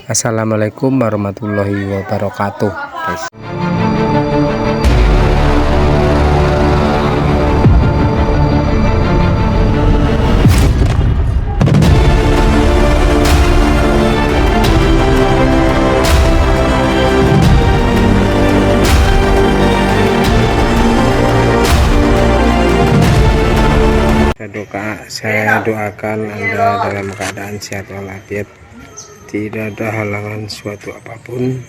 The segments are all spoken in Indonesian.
Assalamualaikum warahmatullahi wabarakatuh, guys. Saya doakan Anda dalam keadaan sehat walafiat, tidak ada halangan suatu apapun.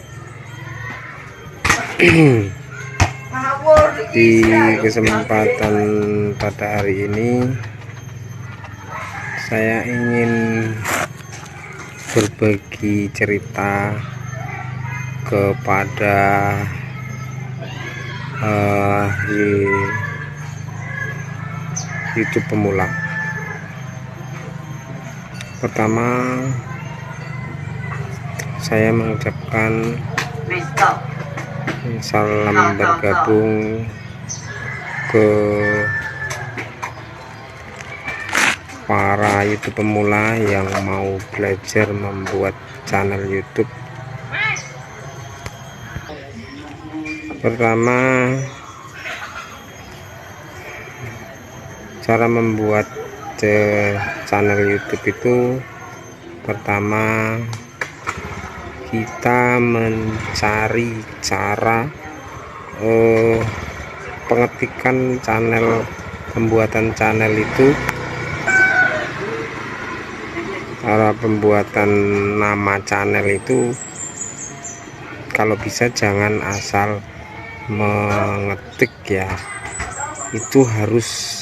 Di kesempatan pada hari ini saya ingin berbagi cerita kepada YouTube pemula. Pertama, saya mengucapkan salam bergabung ke para YouTube pemula yang mau belajar membuat channel YouTube. Pertama, cara membuat channel YouTube itu, pertama kita mencari cara pengetikan pembuatan channel itu. Cara pembuatan nama channel itu kalau bisa jangan asal mengetik ya, itu harus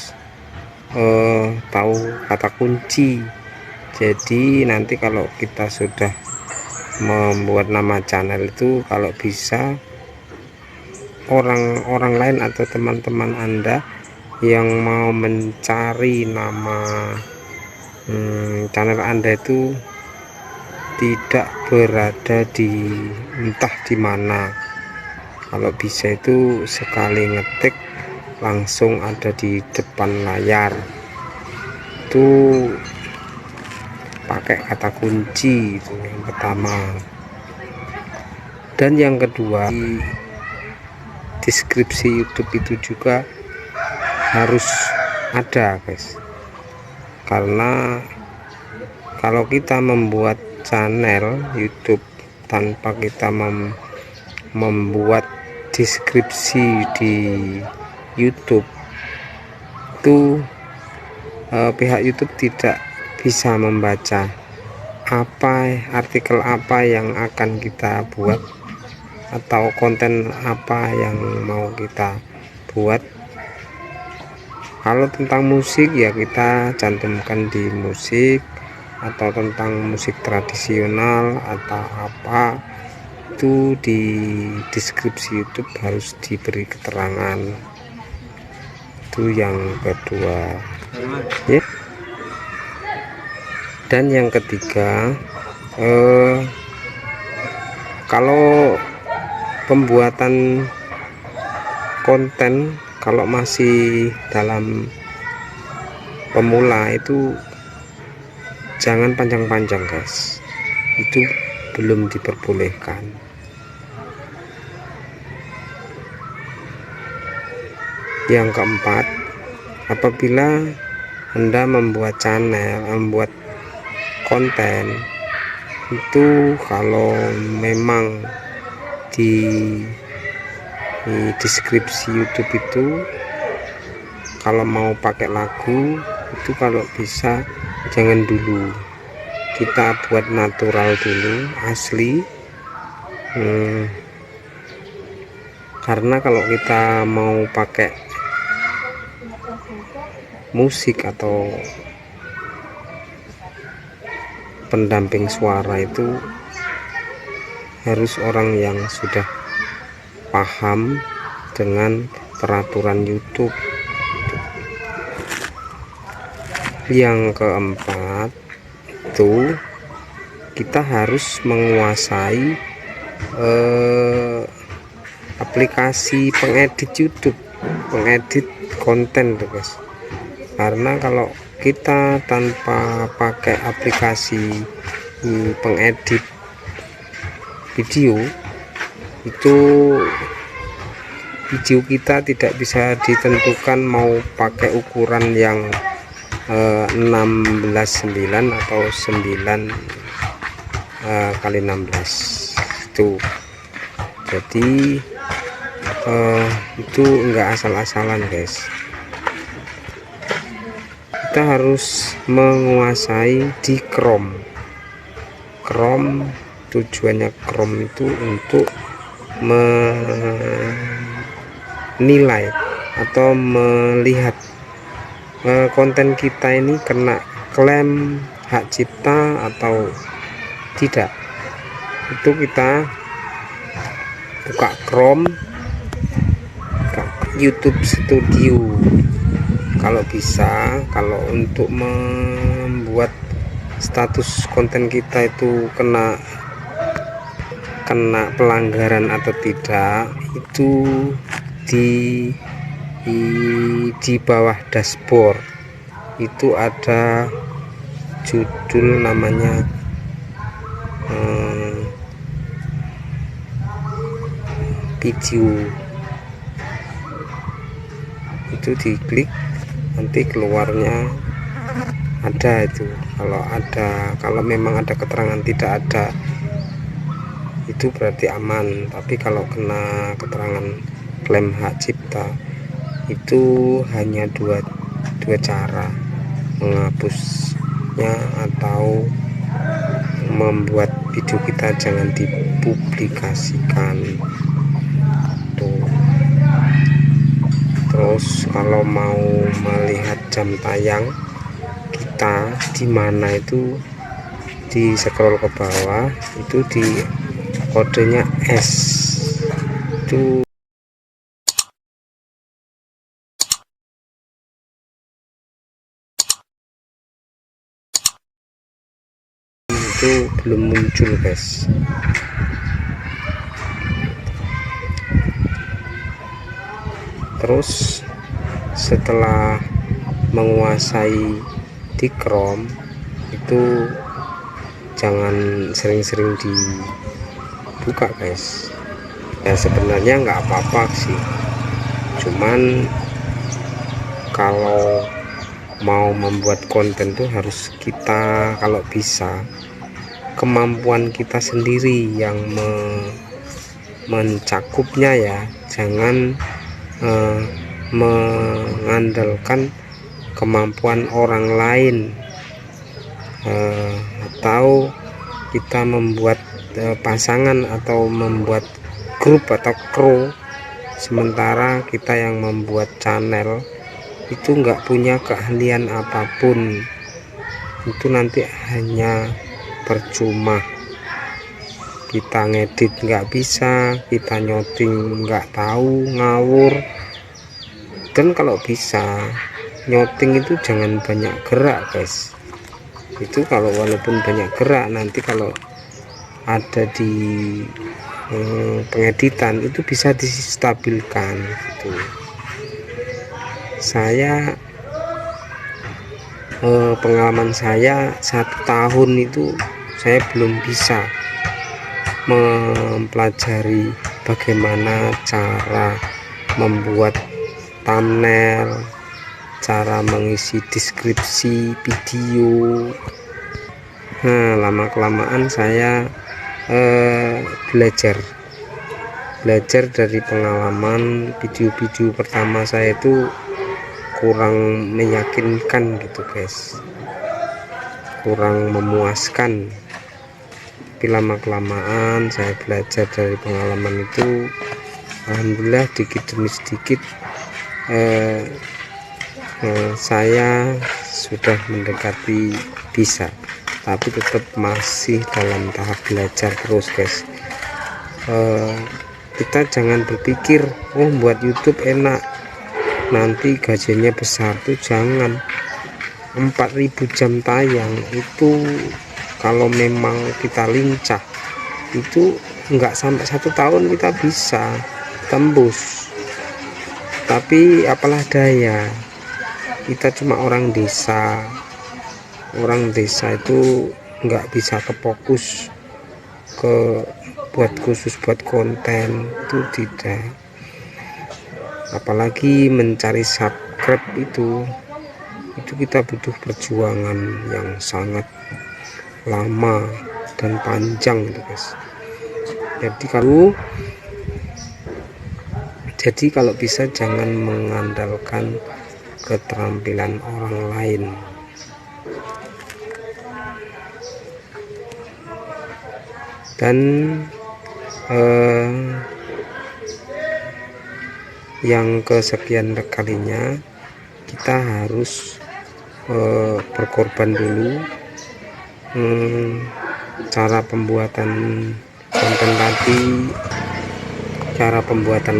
tahu kata kunci. Jadi nanti kalau kita sudah membuat nama channel itu, kalau bisa orang lain atau teman-teman Anda yang mau mencari nama channel Anda itu tidak berada di entah di mana. Kalau bisa itu sekali ngetik langsung ada di depan layar, itu pakai kata kunci. Itu yang pertama. Dan yang kedua, di deskripsi YouTube itu juga harus ada, guys, karena kalau kita membuat channel YouTube tanpa kita membuat deskripsi di YouTube itu, pihak YouTube tidak bisa membaca artikel apa yang akan kita buat atau konten apa yang mau kita buat. Kalau tentang musik ya kita cantumkan di musik, atau tentang musik tradisional atau apa, itu di deskripsi YouTube harus diberi keterangan. Itu yang kedua ya. Dan yang ketiga, kalau pembuatan konten kalau masih dalam pemula itu jangan panjang-panjang, guys, itu belum diperbolehkan. Yang keempat, apabila Anda membuat channel, membuat konten itu, kalau memang di deskripsi YouTube itu kalau mau pakai lagu itu, kalau bisa jangan dulu, kita buat natural dulu, asli. Karena kalau kita mau pakai musik atau pendamping suara itu harus orang yang sudah paham dengan peraturan YouTube. Yang keempat itu, kita harus menguasai aplikasi pengedit YouTube, pengedit konten tuh, guys. Karena kalau kita tanpa pakai aplikasi pengedit video itu, video kita tidak bisa ditentukan mau pakai ukuran yang 16:9 atau 9 kali 16 itu. Jadi itu enggak asal-asalan guys, kita harus menguasai di Chrome. Tujuannya Chrome itu untuk menilai atau melihat konten kita ini kena klaim hak cipta atau tidak. Itu kita buka Chrome, buka YouTube Studio kalau bisa. Kalau untuk membuat status konten kita itu kena pelanggaran atau tidak, itu di bawah dashboard itu ada judul namanya video. Itu diklik, nanti keluarnya ada itu. Kalau memang ada keterangan tidak ada, itu berarti aman. Tapi kalau kena keterangan klaim hak cipta, itu hanya dua cara, menghapusnya atau membuat video kita jangan dipublikasikan tuh. Terus kalau mau melihat jam tayang kita di mana, itu di scroll ke bawah, itu di kodenya S itu. Itu belum muncul guys. Terus setelah menguasai di Chrome itu jangan sering-sering dibuka guys. Ya sebenarnya nggak apa-apa sih, cuman kalau mau membuat konten tuh harus kita, kalau bisa kemampuan kita sendiri yang mencakupnya ya, jangan mengandalkan kemampuan orang lain, atau kita membuat pasangan atau membuat grup atau kru, sementara kita yang membuat channel itu nggak punya keahlian apapun. Itu nanti hanya percuma. Kita ngedit nggak bisa, kita nyoting nggak tahu, ngawur. Dan kalau bisa nyoting itu jangan banyak gerak guys. Itu kalau walaupun banyak gerak, nanti kalau ada di pengeditan itu bisa distabilkan gitu. Saya pengalaman saya 1 tahun itu saya belum bisa mempelajari bagaimana cara membuat thumbnail, cara mengisi deskripsi video. Nah, lama-kelamaan saya belajar dari pengalaman. Video-video pertama saya itu kurang meyakinkan gitu guys, kurang memuaskan. Tapi lama-kelamaan saya belajar dari pengalaman itu, alhamdulillah sedikit demi sedikit saya sudah mendekati bisa, tapi tetap masih dalam tahap belajar terus guys. Kita jangan berpikir buat YouTube enak, nanti gajinya besar. Tuh jangan. 4000 jam tayang itu kalau memang kita lincah itu enggak sampai 1 tahun kita bisa tembus. Tapi apalah daya, kita cuma orang desa itu enggak bisa kefokus ke buat khusus buat konten, itu tidak. Apalagi mencari subscribe itu kita butuh perjuangan yang sangat lama dan panjang gitu guys. Jadi kalau bisa jangan mengandalkan keterampilan orang lain. Dan yang kesekian kalinya kita harus berkorban dulu. Cara pembuatan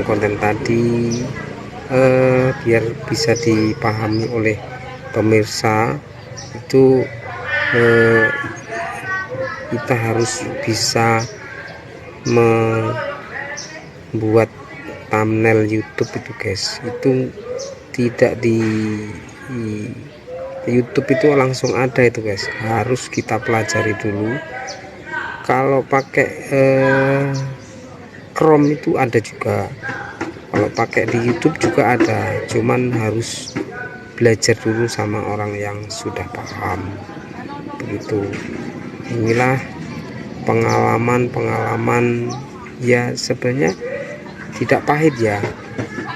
konten tadi biar bisa dipahami oleh pemirsa, itu kita harus bisa membuat thumbnail YouTube itu guys. Itu tidak di YouTube itu langsung ada itu guys, harus kita pelajari dulu. Kalau pakai Chrome itu ada juga, kalau pakai di YouTube juga ada, cuman harus belajar dulu sama orang yang sudah paham begitu. Inilah pengalaman ya, sebenarnya tidak pahit ya,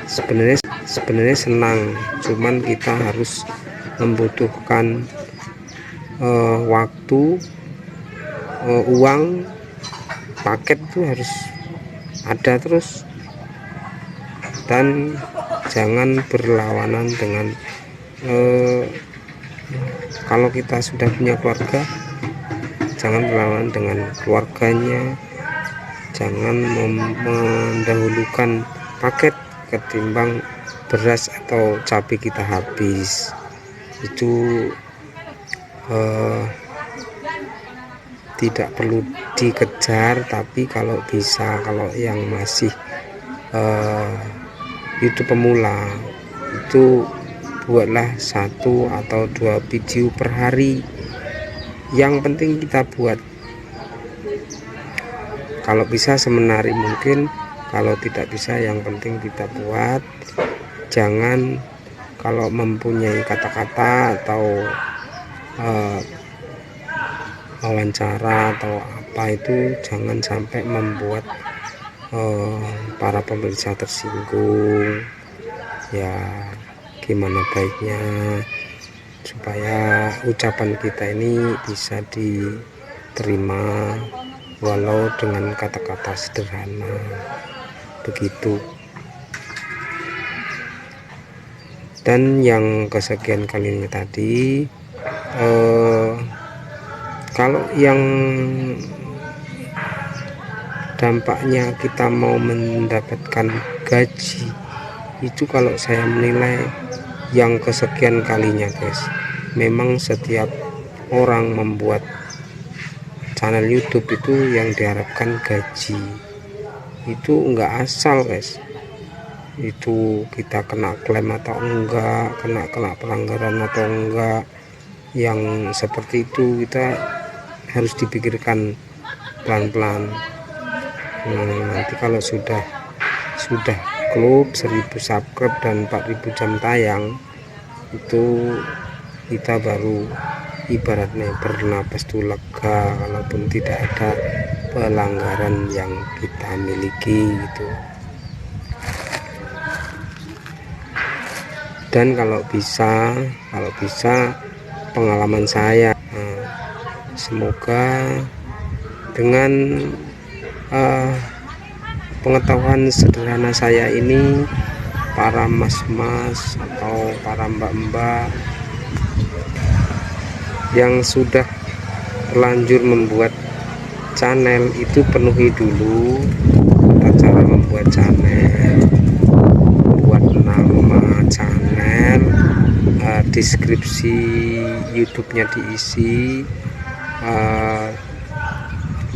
sebenarnya senang, cuman kita harus membutuhkan waktu, uang, paket itu harus ada terus, dan jangan berlawanan dengan kalau kita sudah punya keluarga, jangan berlawanan dengan keluarganya, jangan mendahulukan paket ketimbang beras atau cabai kita habis. Itu tidak perlu dikejar, tapi kalau bisa, kalau yang masih YouTube pemula itu buatlah 1 atau 2 video per hari, yang penting kita buat. Kalau bisa semenarik mungkin, kalau tidak bisa yang penting kita buat. Jangan kalau mempunyai kata-kata atau wawancara atau apa itu, jangan sampai membuat para pemirsa tersinggung. Ya gimana baiknya supaya ucapan kita ini bisa diterima walau dengan kata-kata sederhana begitu. Dan yang kesekian kalinya tadi, kalau yang dampaknya kita mau mendapatkan gaji, itu kalau saya menilai yang kesekian kalinya guys, memang setiap orang membuat channel YouTube itu yang diharapkan gaji, itu enggak asal guys. Itu kita kena klaim atau enggak, kena pelanggaran atau enggak, yang seperti itu kita harus dipikirkan pelan-pelan. Nanti kalau sudah klub 1000 subscribe dan 4000 jam tayang, itu kita baru ibaratnya bernapas tuh lega, walaupun tidak ada pelanggaran yang kita miliki gitu. Dan kalau bisa pengalaman saya, semoga dengan pengetahuan sederhana saya ini, para mas-mas atau para mbak-mbak yang sudah terlanjur membuat channel itu penuhi dulu tata cara membuat channel, buat nama channel, deskripsi YouTube-nya diisi.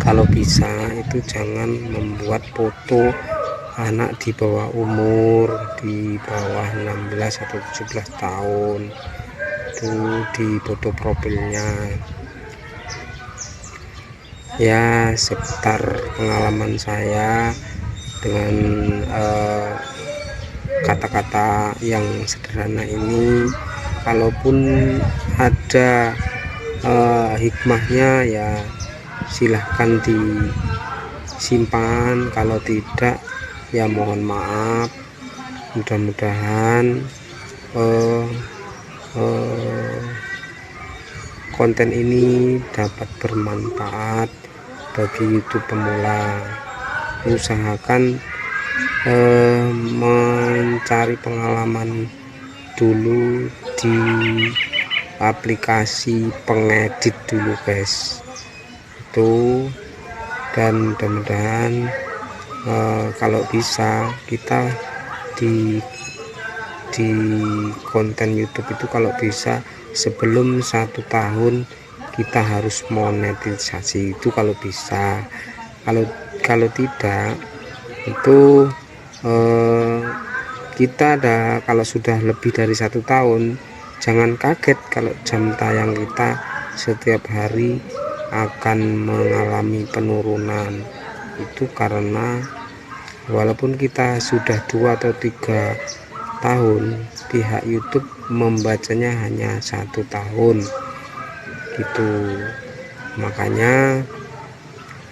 Kalau bisa itu jangan membuat foto anak di bawah umur, di bawah 16 atau 17 tahun, itu di foto profilnya. ya seputar pengalaman saya dengan kata-kata yang sederhana ini. Kalaupun ada hikmahnya ya silahkan disimpan, kalau tidak ya mohon maaf. Mudah-mudahan konten ini dapat bermanfaat bagi YouTube pemula. Usahakan mencari pengalaman dulu di aplikasi pengedit dulu guys itu, dan mudah-mudahan kalau bisa kita di konten YouTube itu kalau bisa sebelum 1 tahun kita harus monetisasi itu kalau bisa. Kalau tidak itu kita kalau sudah lebih dari 1 tahun jangan kaget kalau jam tayang kita setiap hari akan mengalami penurunan. Itu karena walaupun kita sudah 2 atau 3 tahun, pihak YouTube membacanya hanya 1 tahun gitu. Makanya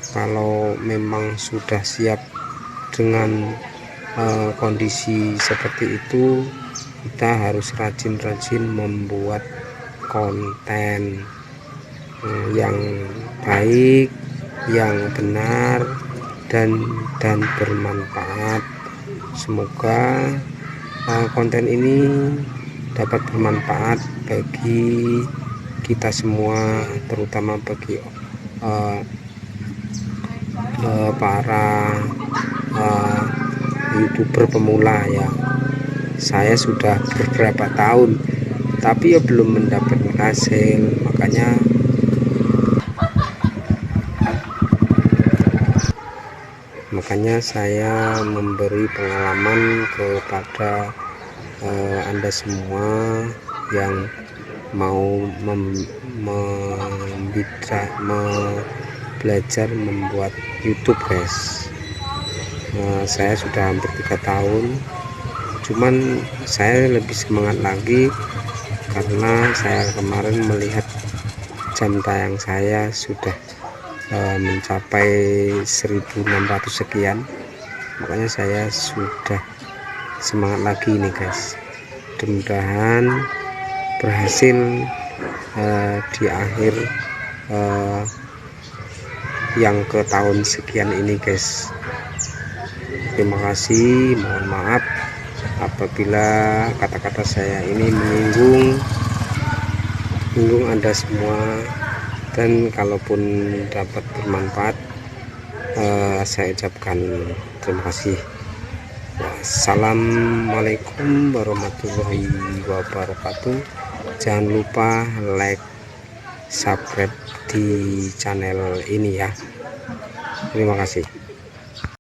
kalau memang sudah siap dengan kondisi seperti itu, kita harus rajin-rajin membuat konten yang baik, yang benar, dan bermanfaat. Semoga konten ini dapat bermanfaat bagi kita semua, terutama bagi para YouTuber pemula ya. Saya sudah beberapa tahun tapi ya belum mendapatkan hasil, makanya saya memberi pengalaman kepada Anda semua yang mau belajar membuat YouTube guys. Saya sudah hampir 3 tahun, cuman saya lebih semangat lagi karena saya kemarin melihat jam tayang saya sudah mencapai 1600 sekian, makanya saya sudah semangat lagi nih guys. Mudah-mudahan berhasil di akhir yang ke tahun sekian ini guys. Terima kasih, mohon maaf apabila kata-kata saya ini menyinggung Anda semua, dan kalaupun dapat bermanfaat saya ucapkan terima kasih. Wassalamualaikum warahmatullahi wabarakatuh. Jangan lupa like, subscribe di channel ini ya. Terima kasih.